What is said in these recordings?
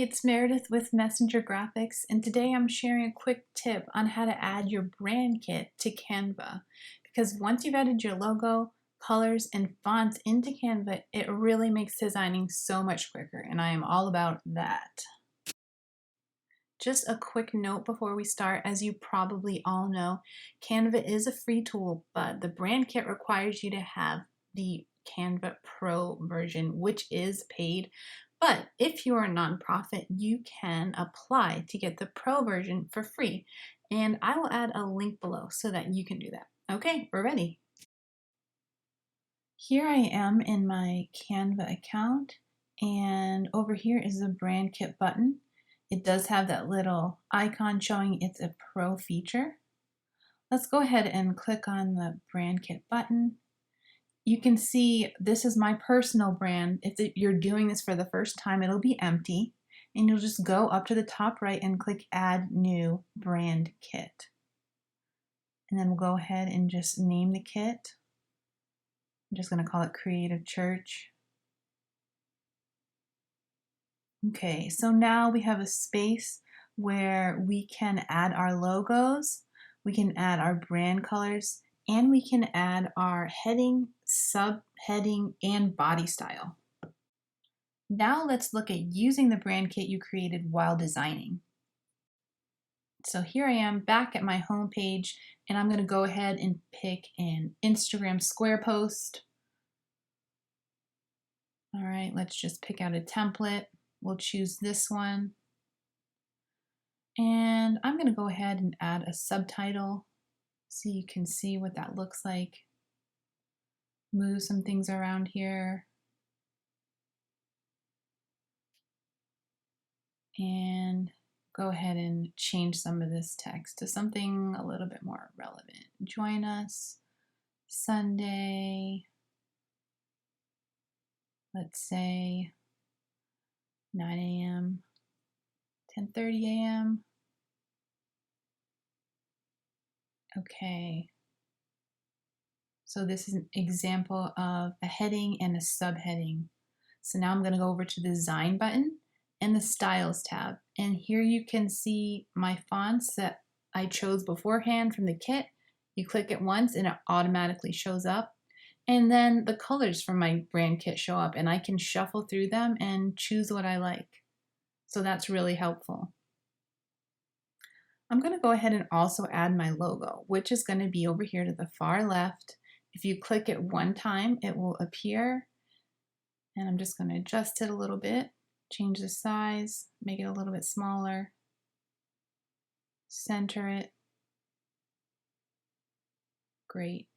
it's Meredith with Messenger Graphics, and today I'm sharing a quick tip on how to add your brand kit to Canva. Because once you've added your logo, colors, and fonts into Canva, it really makes designing so much quicker, and I am all about that. Just a quick note before we start, as you probably all know, Canva is a free tool, but the brand kit requires you to have the Canva Pro version, which is paid. But if you're a nonprofit, you can apply to get the Pro version for free. And I will add a link below so that you can do that. Okay, we're ready. Here I am in my Canva account, and over here is the brand kit button. It does have that little icon showing it's a Pro feature. Let's go ahead and click on the brand kit button. You can see this is my personal brand. If you're doing this for the first time, it'll be empty, and you'll just go up to the top right and click Add New Brand Kit. And then we'll go ahead and just name the kit. I'm just going to call it Creative Church. Okay, so now we have a space where we can add our logos, we can add our brand colors, and we can add our heading, subheading, and body style. Now let's look at using the brand kit you created while designing. So here I am back at my home page, and I'm going to go ahead and pick an Instagram square post. All right, let's just pick out a template. We'll choose this one. And I'm going to go ahead and add a subtitle so you can see what that looks like. Move some things around here. And go ahead and change some of this text to something a little bit more relevant. Join us Sunday, let's say 9 a.m., 10:30 a.m. Okay. So this is an example of a heading and a subheading. So now I'm going to go over to the Design button and the Styles tab. And here you can see my fonts that I chose beforehand from the kit. You click it once and it automatically shows up. And then the colors from my brand kit show up, and I can shuffle through them and choose what I like. So that's really helpful. I'm going to go ahead and also add my logo, which is going to be over here to the far left. If you click it one time, it will appear. And I'm just going to adjust it a little bit, change the size, make it a little bit smaller, center it. Great.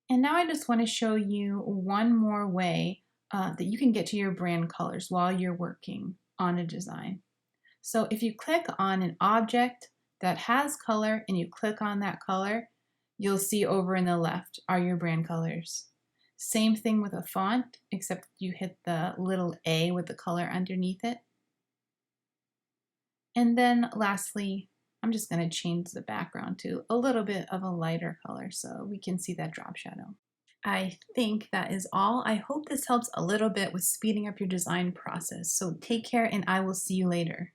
And now I just want to show you one more way that you can get to your brand colors while you're working on a design. So if you click on an object that has color and you click on that color, you'll see over in the left are your brand colors. Same thing with a font, except you hit the little A with the color underneath it. And then lastly, I'm just going to change the background to a little bit of a lighter color so we can see that drop shadow. I think that is all. I hope this helps a little bit with speeding up your design process. So take care, and I will see you later.